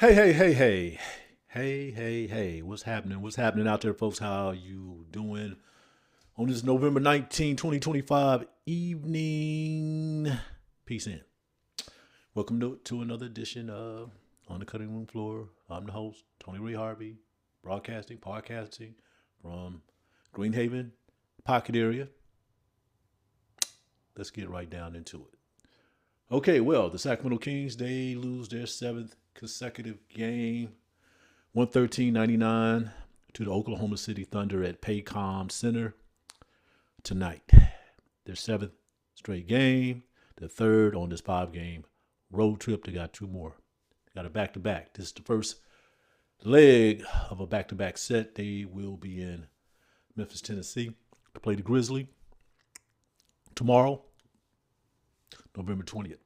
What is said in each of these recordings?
Hey, hey, hey, hey. Hey, hey, hey. What's happening? What's happening out there, folks? How you doing on this November 19, 2025 evening? Peace in. Welcome to another edition of On the Cutting Room Floor. I'm the host, Tony Ray Harvey, podcasting from Greenhaven, Pocket area. Let's get right down into it. Okay, well, the Sacramento Kings, they lose their seventh consecutive game, 113-99 to the Oklahoma City Thunder at Paycom Center tonight. Their seventh straight game, the third on this 5-game road trip. They got two more. They got a back-to-back. This is the first leg of a back-to-back set. They will be in Memphis, Tennessee to play the Grizzlies tomorrow, November 20th,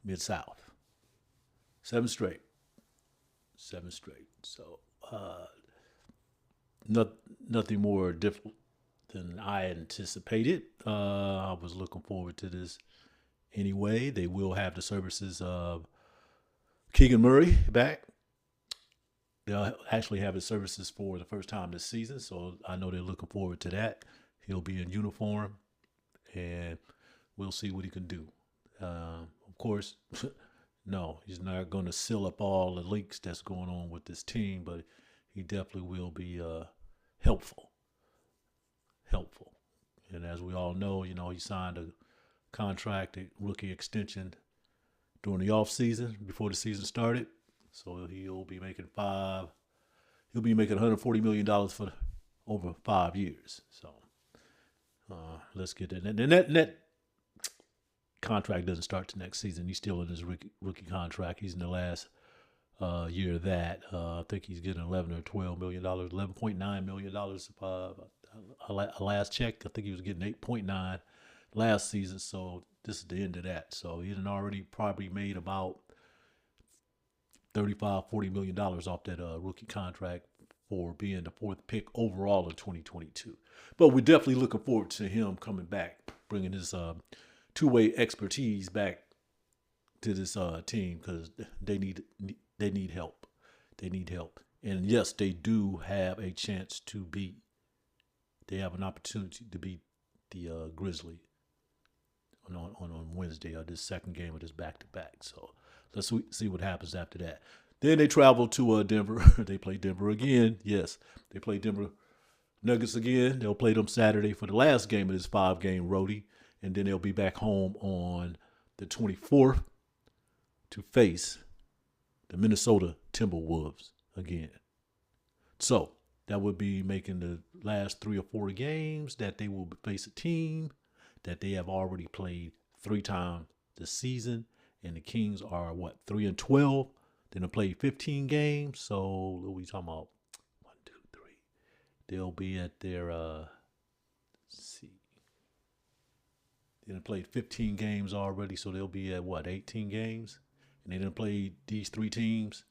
Mid-South. Seven straight. So, nothing more difficult than I anticipated. I was looking forward to this anyway. They will have the services of Keegan Murray back. They'll actually have his services for the first time this season, so I know they're looking forward to that. He'll be in uniform, and we'll see what he can do. Of course, no, he's not going to seal up all the leaks that's going on with this team, but he definitely will be helpful. And as we all know, he signed a contract, a rookie extension during the offseason before the season started. So he'll be making $140 million for over 5 years. So let's get that. And that contract doesn't start to next season. He's still in his rookie contract. He's in the last year of that. I think he's getting $11 or $12 million, $11.9 million. Last check, I think he was getting 8.9 last season. So this is the end of that. So he had already probably made about $35-40 million off that rookie contract for being the fourth pick overall in 2022. But we're definitely looking forward to him coming back, bringing his two-way expertise back to this team because they need help. They need help. And yes, they do have a chance to beat. They have an opportunity to beat the Grizzlies on Wednesday, or this second game of this back-to-back. So let's see what happens after that. Then they travel to Denver. They play Denver again. Yes, they play Denver Nuggets again. They'll play them Saturday for the last game of this 5-game roadie. And then they'll be back home on the 24th to face the Minnesota Timberwolves again. So that would be making the last 3 or 4 games that they will face a team that they have already played 3 times this season. And the Kings are, 3-12? Then they'll play 15 games. So what are we talking about? 1, 2, 3. They'll be at their, let's see. They done played 15 games already, so they'll be at 18 games? And they done played these 3 teams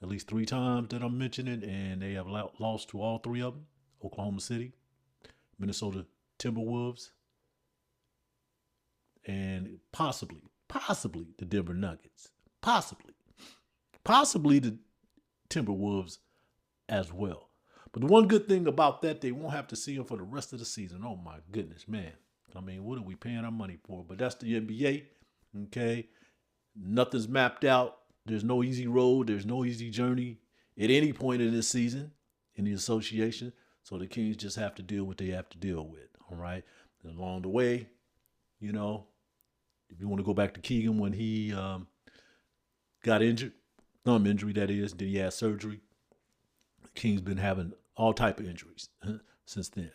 at least 3 times that I'm mentioning, and they have lost to all 3 of them. Oklahoma City, Minnesota Timberwolves, and possibly the Denver Nuggets. Possibly the Timberwolves as well. But the one good thing about that, they won't have to see them for the rest of the season. Oh, my goodness, man. I mean, what are we paying our money for? But that's the NBA, okay? Nothing's mapped out. There's no easy road. There's no easy journey at any point in this season in the association. So the Kings just have to deal with what they have to deal with, all right? And along the way, if you want to go back to Keegan when he got injured, thumb injury that is, then he had surgery. The Kings been having all type of injuries since then,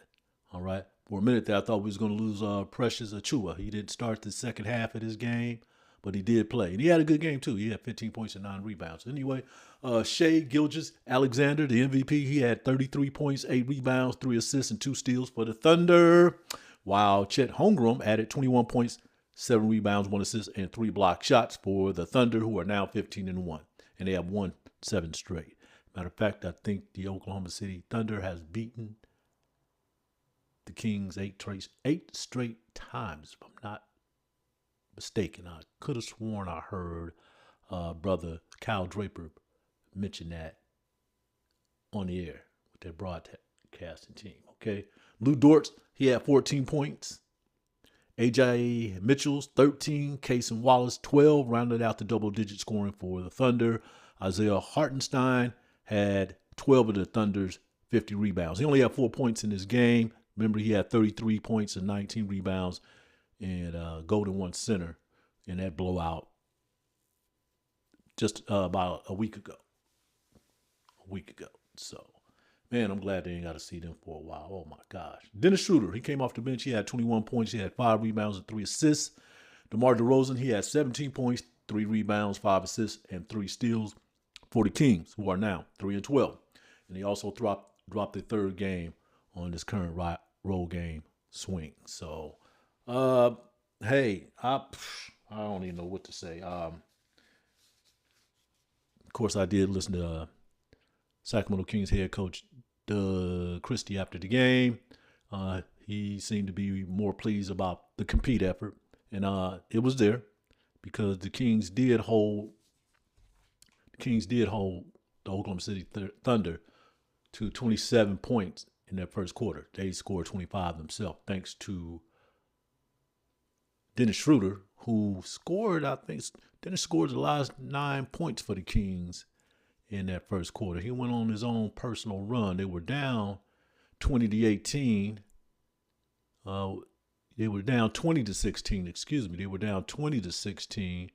all right? For a minute there, I thought we was going to lose Precious Achiuwa. He didn't start the second half of this game, but he did play. And he had a good game, too. He had 15 points and 9 rebounds. Anyway, Shai Gilgeous-Alexander, the MVP, he had 33 points, 8 rebounds, 3 assists, and 2 steals for the Thunder. While Chet Holmgren added 21 points, 7 rebounds, 1 assist, and 3 block shots for the Thunder, who are now 15-1. And they have won 7 straight. Matter of fact, I think the Oklahoma City Thunder has beaten the Kings 8 straight times, if I'm not mistaken. I could have sworn I heard brother Kyle Draper mentioned that on the air with their broadcasting team. Okay. Luguentz Dorts, he had 14 points. Ajay Mitchell's 13. Cason Wallace 12 rounded out the double-digit scoring for the Thunder. Isaiah Hartenstein had 12 of the Thunder's 50 rebounds. He only had 4 points in this game. Remember, he had 33 points and 19 rebounds and Golden One center in that blowout just about a week ago. So, man, I'm glad they ain't got to see them for a while. Oh, my gosh. Dennis Schröder, he came off the bench. He had 21 points. He had 5 rebounds and 3 assists. DeMar DeRozan, he had 17 points, 3 rebounds, 5 assists, and 3 steals for the Kings, who are now 3-12. And he also dropped the third game on this current road game swing. So, hey, I don't even know what to say. Of course, I did listen to Sacramento Kings head coach Doug Christie after the game. He seemed to be more pleased about the compete effort, and it was there because the Kings did hold the Oklahoma City Thunder to 27 points in their first quarter. They scored 25 themselves, thanks to Dennis Schröder, who scored, Dennis scored the last 9 points for the Kings in that first quarter. He went on his own personal run. They were down 20-18. They were down 20-16. Excuse me. They were down 20-16.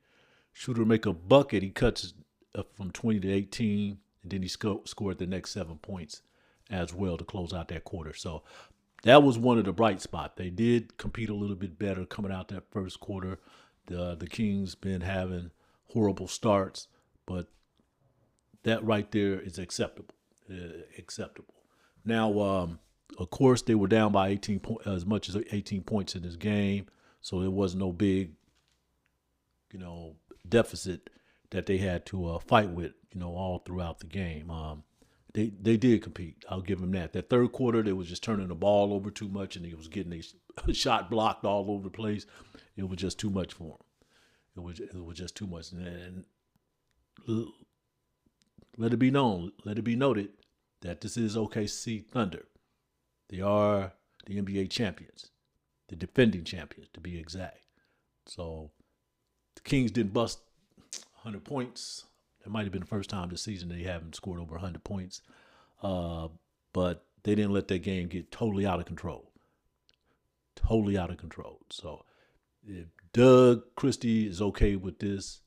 Schröder make a bucket. He cuts from 20-18, and then he scored the next 7 points as well to close out that quarter. So that was one of the bright spots. They did compete a little bit better coming out that first quarter. The Kings been having horrible starts, but that right there is acceptable. Now, of course, they were down by as much as 18 points in this game, so there was no big, deficit that they had to fight with, all throughout the game. They did compete. I'll give them that. That third quarter, they was just turning the ball over too much, and they was getting a shot blocked all over the place. It was just too much for them. It was just too much. And let it be noted that this is OKC Thunder. They are the NBA champions, the defending champions to be exact. So the Kings didn't bust 100 points. It might have been the first time this season they haven't scored over 100 points. But they didn't let that game get totally out of control. So if Doug Christie is okay with this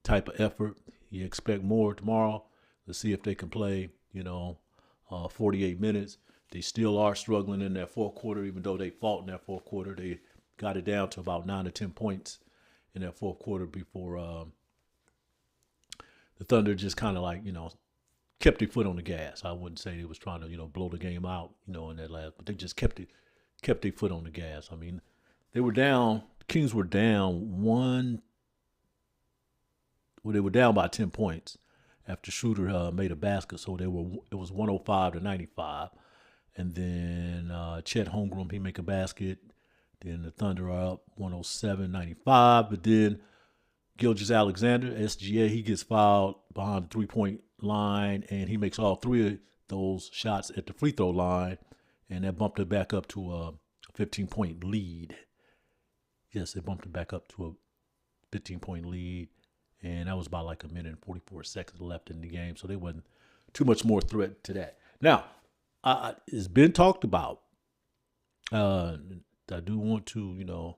type of effort, you expect more tomorrow. Let's see if they can play, 48 minutes. They still are struggling in that fourth quarter, even though they fought in that fourth quarter. They got it down to about 9 or 10 points in that fourth quarter before the Thunder just kind of kept their foot on the gas. I wouldn't say they was trying to, blow the game out, in that last, but they just kept their foot on the gas. I mean, they were down. The Kings were down they were down by 10 points after Schröder made a basket. So it was 105-95. And then Chet Holmgren, he make a basket. Then the Thunder are up 107-95. But then Gilgeous-Alexander, SGA, he gets fouled behind the three-point line, and he makes all 3 of those shots at the free throw line, and that bumped it back up to a 15-point lead. Yes, it bumped it back up to a 15-point lead, and that was about like a minute and 44 seconds left in the game, so there wasn't too much more threat to that. Now, it's been talked about. I do want to,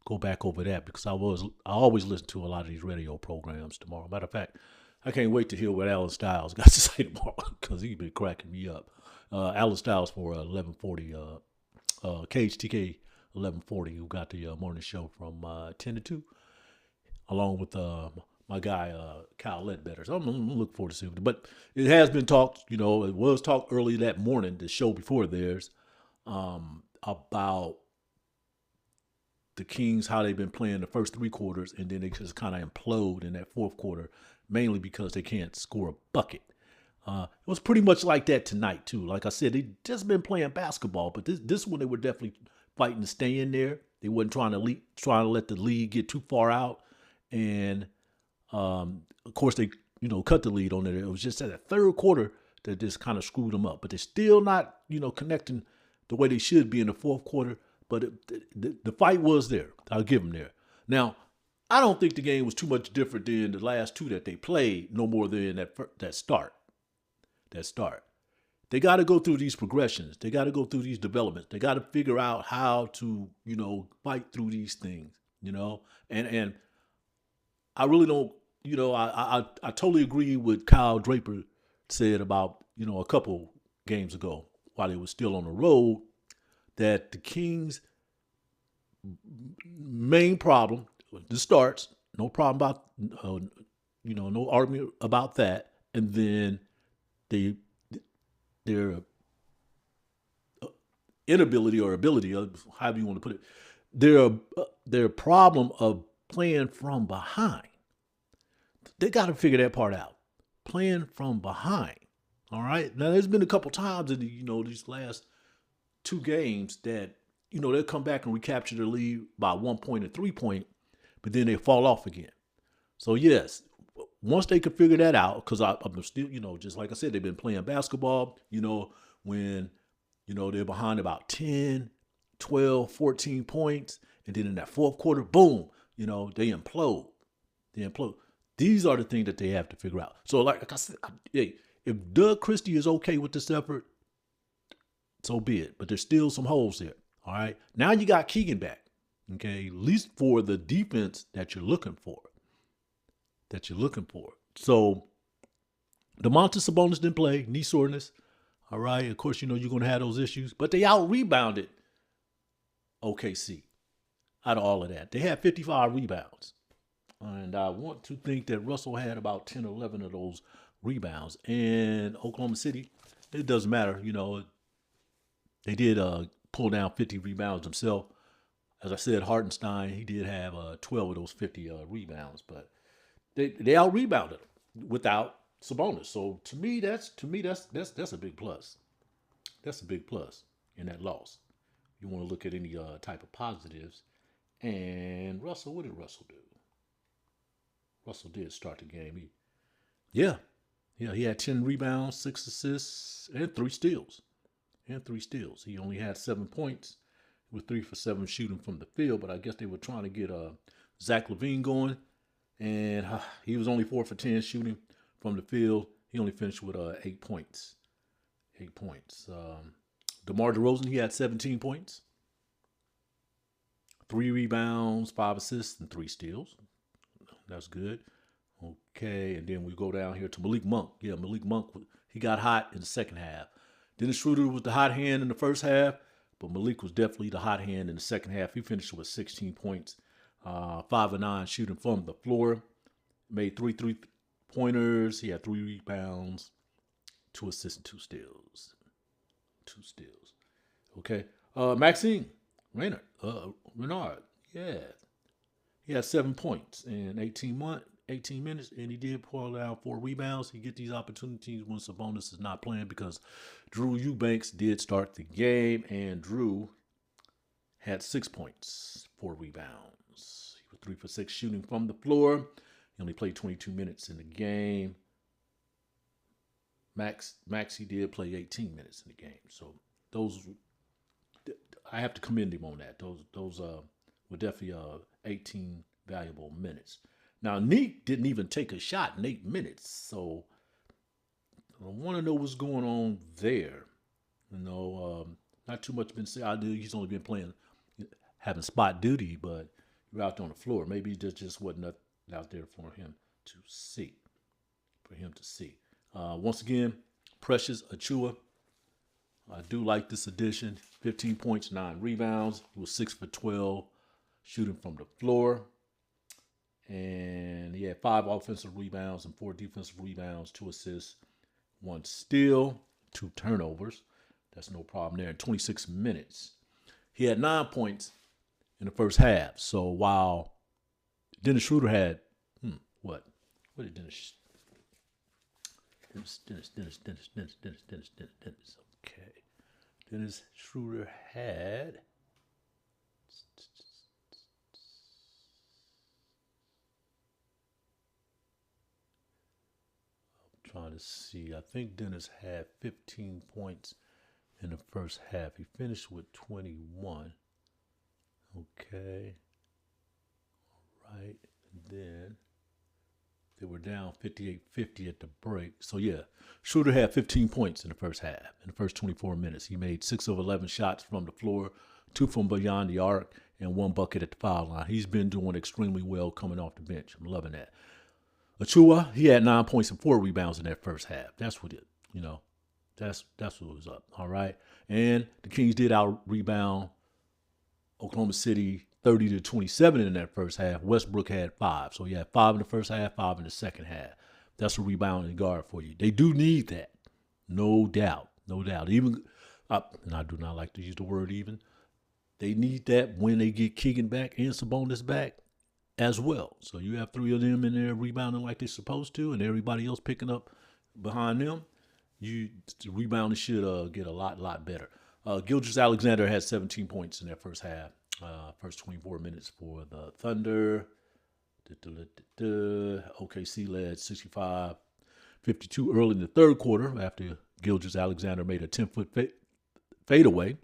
go back over that because I always listen to a lot of these radio programs tomorrow. Matter of fact, I can't wait to hear what Alan Styles got to say tomorrow because he's been cracking me up. Alan Styles for 1140, KHTK 1140, who got the morning show from 10 to 2, along with my guy, Kyle Ledbetter. So I'm looking forward to seeing it. But it has been talked, it was talked early that morning, the show before theirs, about the Kings, how they've been playing the first 3 quarters, and then they just kind of implode in that fourth quarter, mainly because they can't score a bucket. It was pretty much like that tonight, too. Like I said, they just been playing basketball, but this one they were definitely fighting to stay in there. They wasn't trying to let the lead get too far out. And Of course, they cut the lead on it. It was just at the third quarter that just kind of screwed them up. But they're still not connecting the way they should be in the fourth quarter. But the fight was there. I'll give them there. Now, I don't think the game was too much different than the last two that they played, no more than that start. They got to go through these progressions. They got to go through these developments. They got to figure out how to, fight through these things, and I really don't, I totally agree with Kyle Draper said about, a couple games ago while they were still on the road, that the Kings' main problem, the starts, no problem about, no argument about that. And then their inability or ability, or however you want to put it, their problem of playing from behind. They got to figure that part out. Playing from behind. All right. Now, there's been a couple times in these last two games that they'll come back and recapture the lead by 1 point and 3 point, but then they fall off again. So yes, once they can figure that out, because I'm still, just like I said, they've been playing basketball, when, they're behind about 10, 12, 14 points. And then in that fourth quarter, boom, they implode. These are the things that they have to figure out. So like I said, hey, if Doug Christie is okay with this effort, so be it. But there's still some holes there. All right. Now you got Keegan back. Okay. At least for the defense that you're looking for. So Domantas Sabonis didn't play, knee soreness. All right. Of course, you're going to have those issues, but they out-rebounded OKC out of all of that. They had 55 rebounds. And I want to think that Russell had about 10 or 11 of those rebounds. And Oklahoma City, it doesn't matter. They did pull down 50 rebounds himself. As I said, Hartenstein, he did have 12 of those 50 rebounds. But they out-rebounded without Sabonis. So to me, that's a big plus. That's a big plus in that loss. You want to look at any type of positives. And Russell, what did Russell do? Russell did start the game. He had 10 rebounds, 6 assists, and 3 steals. He only had 7 points with 3 for 7 shooting from the field, but I guess they were trying to get Zach LaVine going, and he was only 4 for 10 shooting from the field. He only finished with 8 points. DeMar DeRozan, he had 17 points, 3 rebounds, 5 assists, and 3 steals. That's good. Okay, and then we go down here to Malik Monk. Yeah, Malik Monk, he got hot in the second half. Dennis Schroeder was the hot hand in the first half, but Malik was definitely the hot hand in the second half. He finished with 16 points, 5 of 9 shooting from the floor. Made 3 3-pointers. He had 3 rebounds, 2 assists, and 2 steals. Okay. Maxime Renard. Yeah. He had 7 points in 18 minutes, and he did pull down 4 rebounds. He get these opportunities when Sabonis is not playing because Drew Eubanks did start the game, and Drew had 6 points, 4 rebounds. He was 3 for 6 shooting from the floor. He only played 22 minutes in the game. Maxey did play 18 minutes in the game. So those, I have to commend him on that. Those were definitely 18 valuable minutes. Now, Neek didn't even take a shot in 8 minutes. So I want to know what's going on there. Not too much been said. I knew he's only been having spot duty, but you're out there on the floor. Maybe there just wasn't out there for him to see. Once again, Precious Achiuwa. I do like this addition. 15 points, 9 rebounds. He was 6 for 12 shooting from the floor. And he had 5 offensive rebounds and 4 defensive rebounds, 2 assists, 1 steal, 2 turnovers. That's no problem there. In 26 minutes. He had 9 points in the first half. So while Dennis Schroeder had, what did Dennis? Okay. Dennis Schroeder had trying to see. I think Dennis had 15 points in the first half. He finished with 21. Okay. All right. And then they were down 58-50 at the break. So, yeah, Schröder had 15 points in the first half. In the first 24 minutes, he made 6 of 11 shots from the floor, 2 from beyond the arc, and 1 bucket at the foul line. He's been doing extremely well coming off the bench. I'm loving that. Achua, he had 9 points and 4 rebounds in that first half. That's what it, that's what was up. All right. And the Kings did out rebound Oklahoma City 30-27 in that first half. Westbrook had 5. So he had 5 in the first half, 5 in the second half. That's a rebounding guard for you. They do need that. No doubt. No doubt. Even, and I do not like to use the word even, they need that when they get Keegan back and Sabonis back as well. So you have 3 of them in there rebounding like they're supposed to, and everybody else picking up behind them. The rebounding should get a lot better. Gilgeous-Alexander had 17 points in that first half. First 24 minutes for the Thunder. OKC led 65-52 early in the third quarter after Gilgeous-Alexander made a 10-foot fadeaway.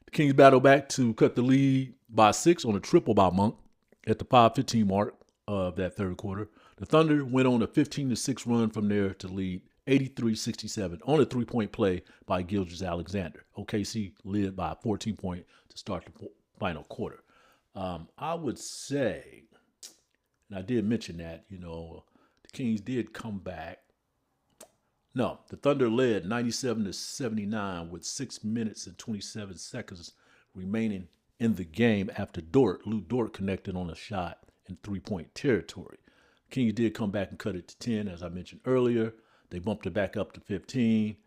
The Kings battled back to cut the lead by 6 on a triple by Monk at the 5:15 mark of that third quarter. The Thunder went on a 15-6 run from there to lead 83-67 on a 3-point play by Gilgeous-Alexander. OKC led by a 14 point to start the final quarter. I would say, and I did mention that, the Kings did come back. No, the Thunder led 97-79 with 6 minutes and 27 seconds remaining in the game after Lou Dort connected on a shot in 3-point territory. Kings did come back and cut it to 10, as I mentioned earlier. They bumped it back up to 15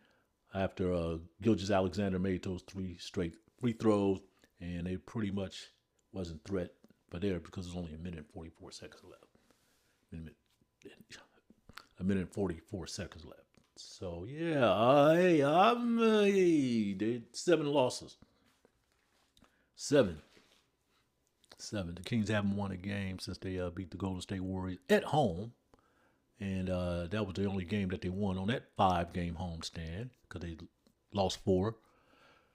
after Gilgeous-Alexander made those 3 straight free throws, and they pretty much wasn't threat for there because there's only a minute and 44 seconds left. A minute and 44 seconds left. So, yeah, they 7 losses. 7. The Kings haven't won a game since they beat the Golden State Warriors at home. And that was the only game that they won on that 5-game homestand because they lost 4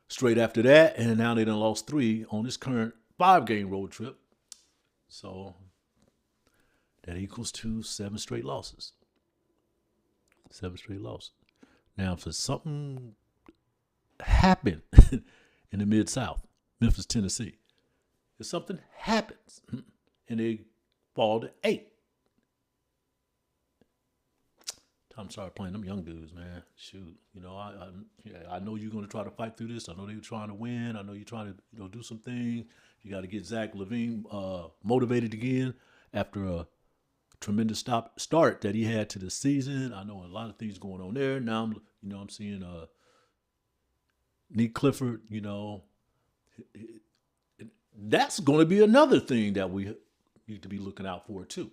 straight after that. And now they done lost 3 on this current 5-game road trip. So that equals to 7 straight losses. 7 straight losses. Now, if something happened in the Mid-South, Memphis, Tennessee, if something happens and they fall to 8, time to start playing them young dudes, man. Shoot, I know you're going to try to fight through this. I know they're trying to win. I know you're trying to do some things. You got to get Zach LaVine motivated again after a tremendous start that he had to the season. I know a lot of things going on there. Now I'm seeing Nick Clifford. That's going to be another thing that we need to be looking out for too.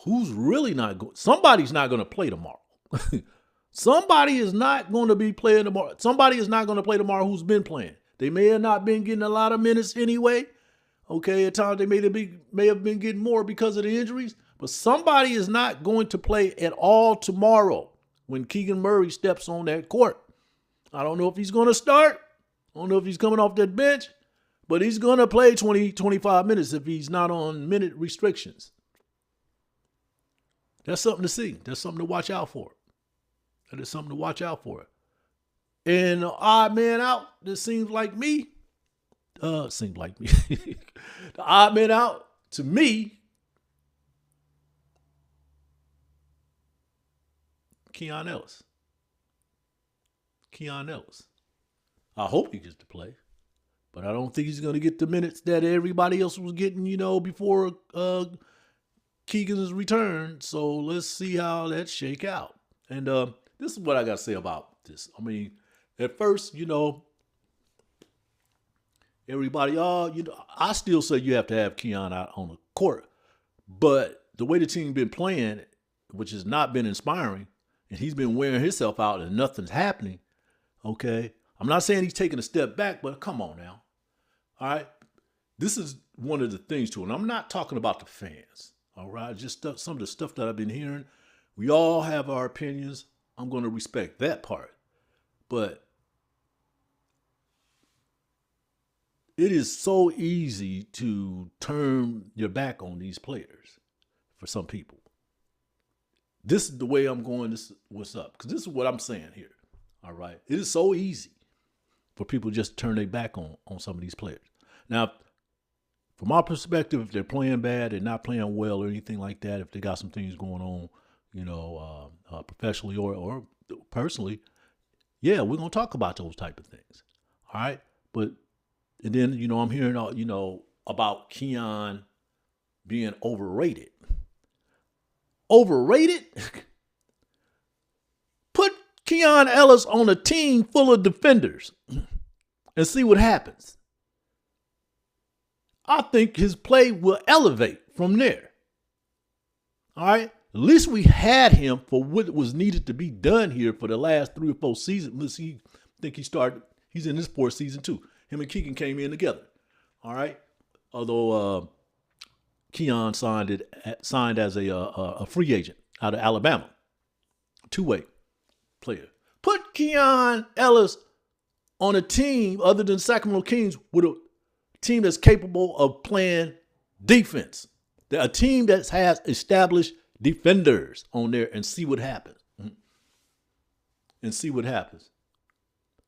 Who's really not going? Somebody's not going to play tomorrow. Somebody is not going to be playing tomorrow. Somebody is not going to play tomorrow who's been playing. They may have not been getting a lot of minutes anyway. Okay, at times they may have been getting more because of the injuries. But somebody is not going to play at all tomorrow when Keegan Murray steps on that court. I don't know if he's going to start. I don't know if he's coming off that bench. But he's going to play 20, 25 minutes if he's not on minute restrictions. That's something to see. That's something to watch out for. That is something to watch out for. And the odd man out, that seems like me. The odd man out, to me, Keon Ellis. I hope he gets to play. But I don't think he's going to get the minutes that everybody else was getting, before Keegan's return. So let's see how that shake out. And this is what I got to say about this. I mean, at first, everybody, I still say you have to have Keon out on the court. But the way the team been playing, which has not been inspiring, and he's been wearing himself out and nothing's happening, okay? I'm not saying he's taking a step back, but come on now. All right? This is one of the things, too, and I'm not talking about the fans, all right? Just some of the stuff that I've been hearing We all have our opinions. I'm going to respect that part. But it is so easy to turn your back on these players for some people. This is the way I'm going. This is what's up. Because this is what I'm saying here. All right. It is so easy for people to just turn their back on some of these players. Now, from my perspective, if they're playing bad, they're not playing well or anything like that, if they got some things going on, professionally or personally, yeah, we're going to talk about those type of things. All right. But, and then, I'm hearing, about Keon being overrated. Overrated? Put Keon Ellis on a team full of defenders and see what happens. I think his play will elevate from there. All right? At least we had him for what was needed to be done here for the last 3 or 4 seasons. Let's see, I think he's in this 4th season too. Him and Keegan came in together. All right? Although Keon signed as a free agent out of Alabama. 2-way player. Put Keon Ellis on a team other than Sacramento Kings with a team that's capable of playing defense. A team that has established defenders on there and see what happens. And see what happens.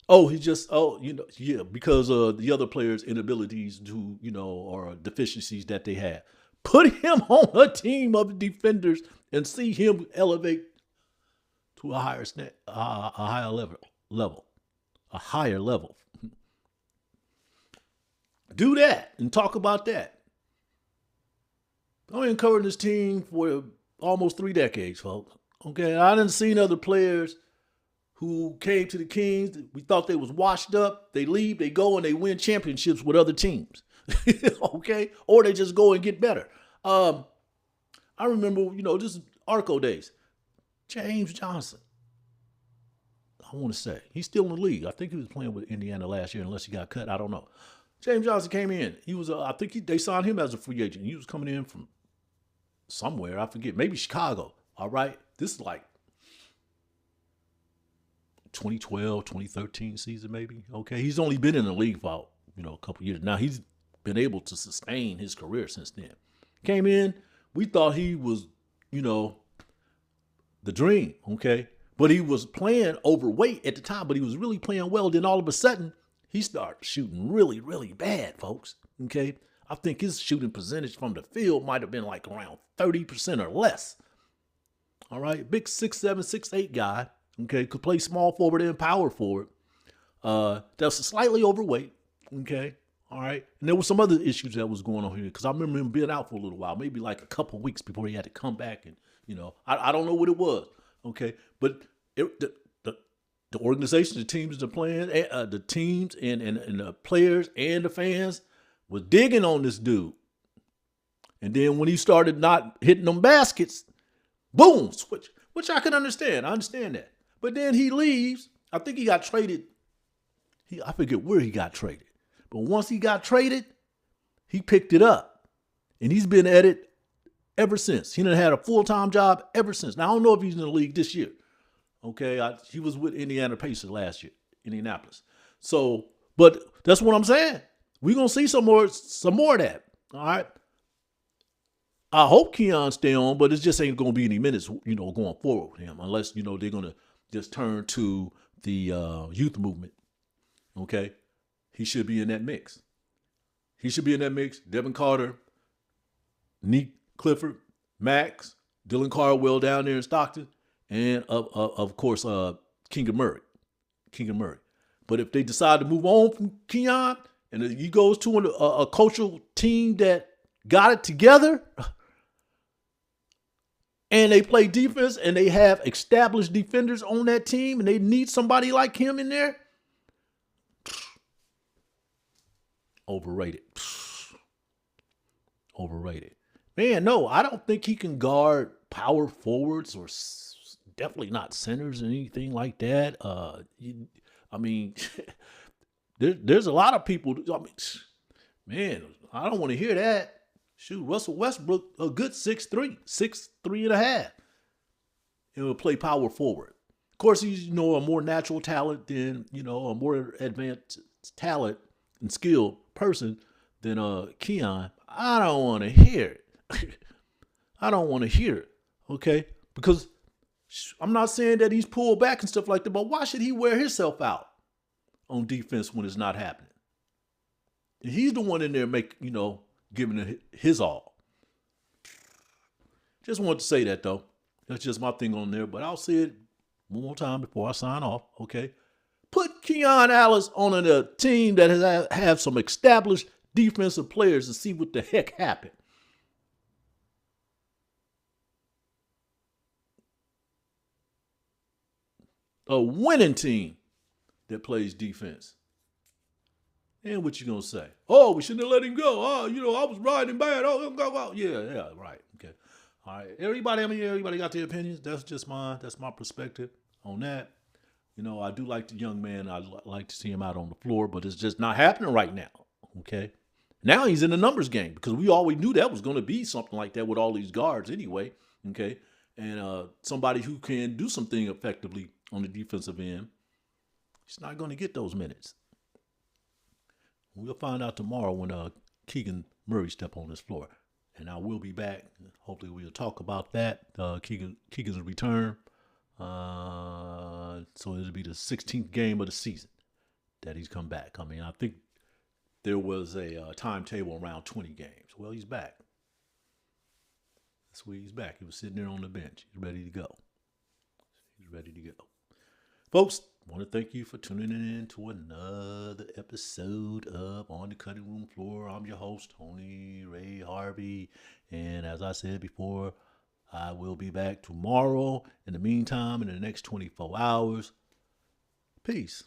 Because of the other players' inabilities to, or deficiencies that they have. Put him on a team of defenders and see him elevate to a higher level. Do that and talk about that. I've been covering this team for almost 3 decades, folks. Okay, I done seen other players who came to the Kings. We thought they was washed up. They leave, they go, and they win championships with other teams. Okay, or they just go and get better. I remember, this is Arco days. James Johnson. I want to say he's still in the league. I think he was playing with Indiana last year, unless he got cut. I don't know. James Johnson came in. He was, they signed him as a free agent. He was coming in from somewhere. I forget, maybe Chicago. All right. This is like 2012, 2013 season, maybe. Okay. He's only been in the league for, a couple years. Now he's been able to sustain his career since then. Came in. We thought he was, the dream. Okay. But he was playing overweight at the time, but he was really playing well. Then all of a sudden, he started shooting really, really bad, folks. Okay. I think his shooting percentage from the field might have been like around 30% or less. All right. Big 6'7", 6'8" guy. Okay. Could play small forward and power forward. That's slightly overweight. Okay. All right. And there were some other issues that was going on here because I remember him being out for a little while, maybe like a couple of weeks before he had to come back. And, I don't know what it was. Okay. But the organization, the teams that are playing, the teams and the players and the fans was digging on this dude. And then when he started not hitting them baskets, boom, switch, which I can understand. I understand that. But then he leaves. I think he got traded. I forget where he got traded. But once he got traded, he picked it up. And he's been at it ever since. He done had a full-time job ever since. Now, I don't know if he's in the league this year. Okay, he was with Indiana Pacers last year, Indianapolis. So, but that's what I'm saying. We're going to see some more of that. All right. I hope Keon stay on, but it just ain't going to be any minutes, going forward with him unless, they're going to just turn to the youth movement. Okay. He should be in that mix. Devin Carter, Nick Clifford, Max, Dylan Cardwell down there in Stockton. And of course, King of Murray. But if they decide to move on from Keon and he goes to a cultural team that got it together and they play defense and they have established defenders on that team and they need somebody like him in there, overrated. Man, no, I don't think he can guard power forwards or definitely not centers or anything like that. There's a lot of people. Man, I don't want to hear that. Shoot, Russell Westbrook, a good 6'3", 6'3 and a half. and will play power forward. Of course, he's, a more natural talent than, a more advanced talent and skilled person than Keon. I don't want to hear it. I don't want to hear it, okay? Because I'm not saying that he's pulled back and stuff like that, but why should he wear himself out on defense when it's not happening? He's the one in there giving it his all. Just wanted to say that, though. That's just my thing on there, but I'll say it one more time before I sign off, okay? Put Keon Wallace on a team that has have some established defensive players and see what the heck happened. A winning team that plays defense. And what you gonna say? Oh, we shouldn't have let him go. Oh, I was riding him bad. Oh, go. Yeah, right. Okay. All right. Everybody got their opinions. That's just mine. That's my perspective on that. I do like the young man. I like to see him out on the floor, but it's just not happening right now. Okay. Now he's in the numbers game because we always knew that was going to be something like that with all these guards anyway. Okay. And somebody who can do something effectively on the defensive end, he's not going to get those minutes. We'll find out tomorrow when Keegan Murray step on this floor. And I will be back. Hopefully we'll talk about that. Keegan's return. So it'll be the 16th game of the season that he's come back. I mean, I think there was a timetable around 20 games. Well, he's back. That's where he's back. He was sitting there on the bench. He's ready to go. Folks, I want to thank you for tuning in to another episode of On the Cutting Room Floor. I'm your host, Tony Ray Harvey. And as I said before, I will be back tomorrow. In the meantime, in the next 24 hours, peace.